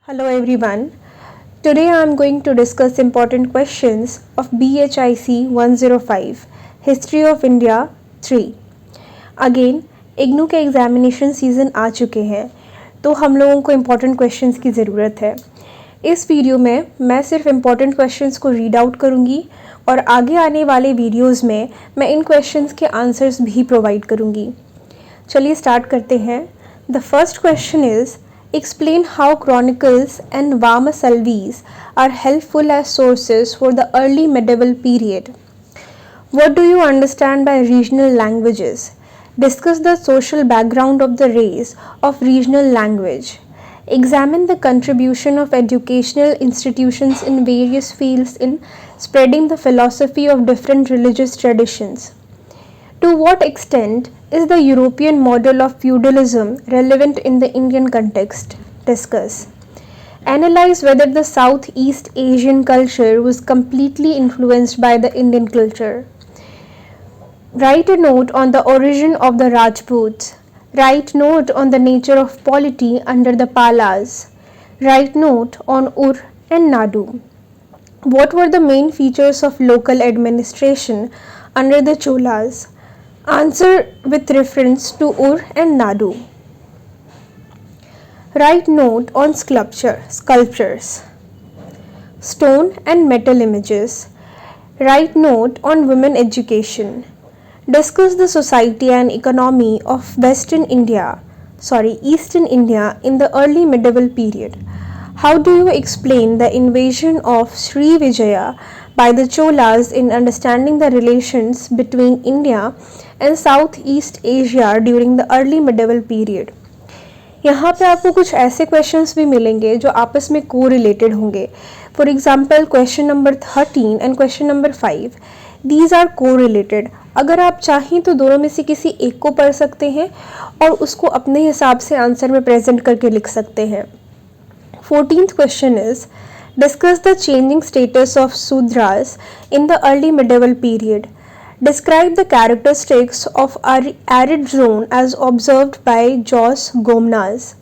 Hello everyone. Today I am going to discuss important questions of BHIC 105 History of India 3. Again, IGNOU के examination season आ चुके हैं तो हम लोगों को इम्पॉर्टेंट क्वेश्चंस की ज़रूरत है। इस वीडियो में मैं सिर्फ इम्पॉर्टेंट क्वेश्चंस को रीड आउट करूँगी और आगे आने वाले वीडियोज़ में मैं इन क्वेश्चंस के आंसर्स भी प्रोवाइड करूँगी। चलिए स्टार्ट करते हैं। The first question is explain how chronicles and Vamasalvis are helpful as sources for the early medieval period. What do you understand by regional languages? Discuss the social background of the race of regional language. Examine the contribution of educational institutions in various fields in spreading the philosophy of different religious traditions. To what extent is the European model of feudalism relevant in the Indian context? Discuss. Analyze whether the Southeast Asian culture was completely influenced by the Indian culture. Write a note on the origin of the Rajputs. Write note on the nature of polity under the Palas. Write note on Ur and Nadu. What were the main features of local administration under the Cholas? Answer with reference to Ur and Nadu. Write note on sculptures, stone and metal images. Write note on women education. Discuss the society and economy of Eastern India in the early medieval period. How do you explain the invasion of Sri Vijaya by the Cholas in understanding the relations between India and Southeast Asia during the early medieval period? यहाँ पे आपको कुछ ऐसे questions भी मिलेंगे जो आपस में को रिलेटेड होंगे. For example question number 13 and question number 5 these are को रिलेटेड. अगर आप चाहें तो दोनों में से किसी एक को पढ़ सकते हैं और उसको अपने हिसाब से आंसर में प्रेजेंट करके लिख सकते हैं. 14th question is discuss the changing status of Sudras in the early medieval period. Describe the characteristics of arid zone as observed by Jos Gomnas.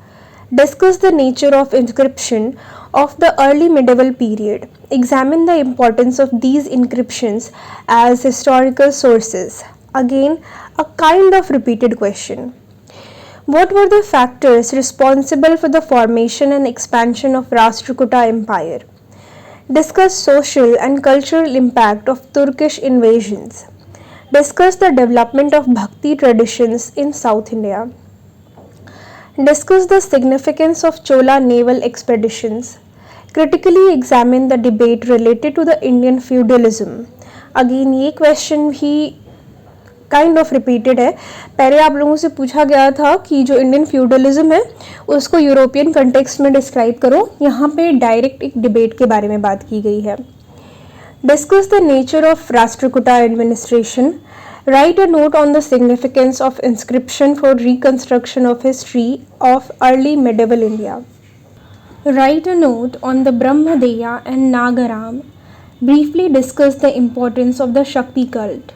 Discuss the nature of inscription of the early medieval period. Examine the importance of these inscriptions as historical sources. Again, a kind of repeated question. What were the factors responsible for the formation and expansion of Rashtrakuta Empire? Discuss social and cultural impact of Turkish invasions. Discuss the development of Bhakti traditions in South India. Discuss the significance of Chola naval expeditions. Critically examine the debate related to the Indian feudalism. Again, ये question भी kind of repeated है. पहले आप लोगों से पूछा गया था कि जो इंडियन फ्यूडलिज्म है उसको यूरोपियन कंटेक्स्ट में डिस्क्राइब करो. यहाँ पे डायरेक्ट एक डिबेट के बारे में बात की गई है. Discuss the nature of Rashtrakuta administration. Write a note on the significance of inscription for reconstruction of history of early medieval India. Write a note on the Brahmadeya and Nagaram. Briefly discuss the importance of the Shakti cult.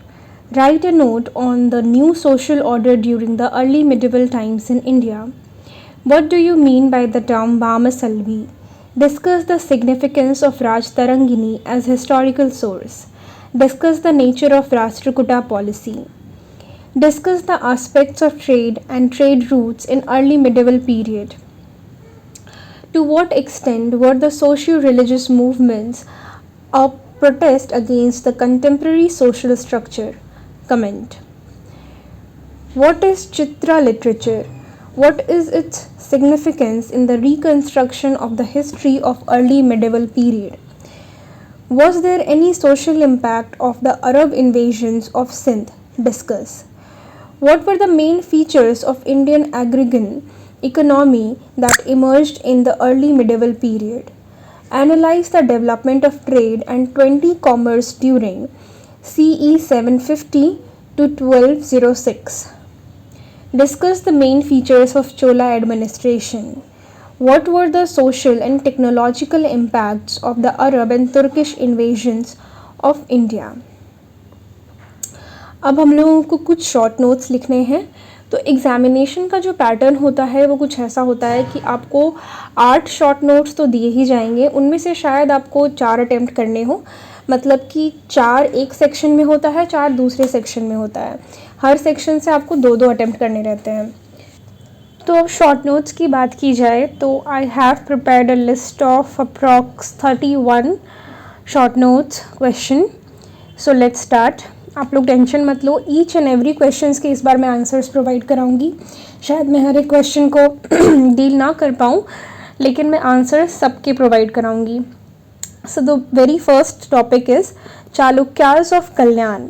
Write a note on the new social order during the early medieval times in India. What do you mean by the term Vamasalvi? Discuss the significance of Rajtarangini as historical source. Discuss the nature of Rashtrakuta policy. Discuss the aspects of trade and trade routes in early medieval period. To what extent were the socio-religious movements a protest against the contemporary social structure? Comment. What is Chitra literature? What is its significance in the reconstruction of the history of early medieval period? Was there any social impact of the Arab invasions of Sindh? Discuss. What were the main features of Indian agrarian economy that emerged in the early medieval period? Analyze the development of trade and 20 commerce during CE 750 to 1206. Discuss the main features of Chola administration. What were the social and technological impacts of the Arab and Turkish invasions of India? अब हम लोगों को कुछ short notes लिखने हैं तो examination का जो पैटर्न होता है वो कुछ ऐसा होता है कि आपको 8 शॉर्ट नोट्स तो दिए ही जाएंगे, उनमें से शायद आपको 4 अटेम्प्ट करने हो, मतलब कि 4 एक सेक्शन में होता है, 4 दूसरे सेक्शन में होता है। हर सेक्शन से आपको 2-2 अटेम्प्ट करने रहते हैं। तो अब शॉर्ट नोट्स की बात की जाए तो I have prepared a list of approx 31 short notes question. So let's start. आप लोग टेंशन मत लो, ईच एंड एवरी क्वेश्चंस के इस बार मैं आंसर्स प्रोवाइड कराऊंगी। शायद मैं हर एक क्वेश्चन को डील ना कर पाऊँ, लेकिन मैं आंसर्स सबके प्रोवाइड कराऊंगी। So the very first topic is Chalukyas of Kalyan.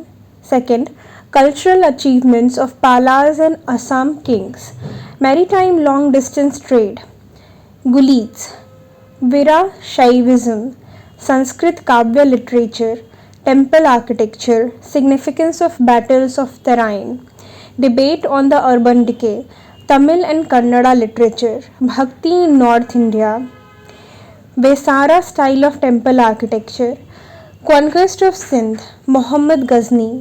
Second, cultural achievements of Palas and Assam kings, maritime long distance trade, Gulids, Vira Shaivism, Sanskrit Kavya literature, temple architecture, significance of battles of terrain, debate on the urban decay, Tamil and Kannada literature, Bhakti in North India, Vesara style of temple architecture, conquest of Sindh, Muhammad Ghazni,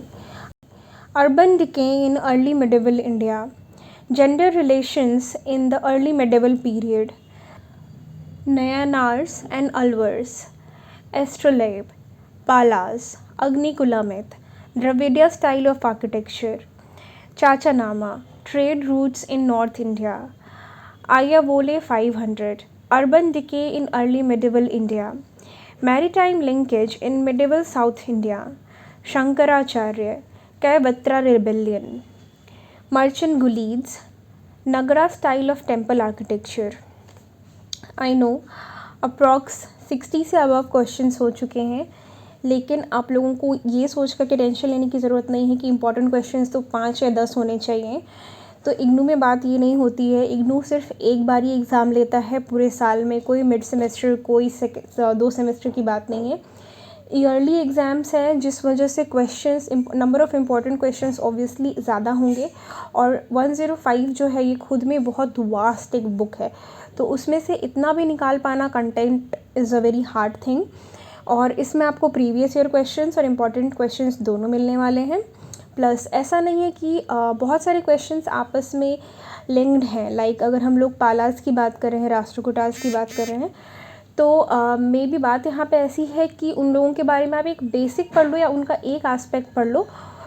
urban decay in early medieval India, gender relations in the early medieval period, Nayanars and Alvars, astrolabe, Palas, Agnikula Dravidiya style of architecture, Chachanama, trade routes in North India, Ayavole 500, urban decay in early medieval India, maritime linkage in medieval South India, Shankaracharya, Kayabatra rebellion, merchant Gulids, Nagara style of temple architecture. I know approx 60 से above questions हो चुके हैं, लेकिन आप लोगों को ये सोच कर के टेंशन लेने की ज़रूरत नहीं है कि इंपॉर्टेंट क्वेश्चंस तो 5 या 10 होने चाहिए। तो इग्नू में बात ये नहीं होती है। इग्नू सिर्फ एक बार ही एग्ज़ाम लेता है पूरे साल में, कोई मिड सेमेस्टर, कोई 2 सेमेस्टर की बात नहीं है। ईयरली एग्ज़ाम्स हैं, जिस वजह से questions, number of important questions obviously ज़्यादा होंगे। और 105 जो है ये खुद में बहुत वास्ट एक बुक है, तो उसमें से इतना भी निकाल पाना content is a very hard thing. और इसमें आपको प्रीवियस ईयर क्वेश्चंस और इम्पॉर्टेंट क्वेश्चंस दोनों मिलने वाले हैं। प्लस ऐसा नहीं है कि बहुत सारे क्वेश्चंस आपस में लिंक्ड हैं। लाइक अगर हम लोग पालास की बात कर रहे हैं, राष्ट्रकूटास की बात कर रहे हैं, तो मे बी बात यहाँ पे ऐसी है कि उन लोगों के बारे में आप एक बेसिक पढ़ लो या उनका एक एस्पेक्ट पढ़ लो।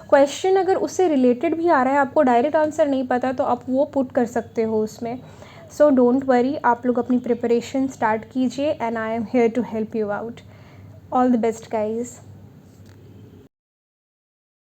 क्वेश्चन अगर उससे रिलेटेड भी आ रहा है, आपको डायरेक्ट आंसर नहीं पता, तो आप वो पुट कर सकते हो उसमें। सो डोंट वरी, आप लोग अपनी प्रिपरेशन स्टार्ट कीजिए and I am here to help you out. All the best guys.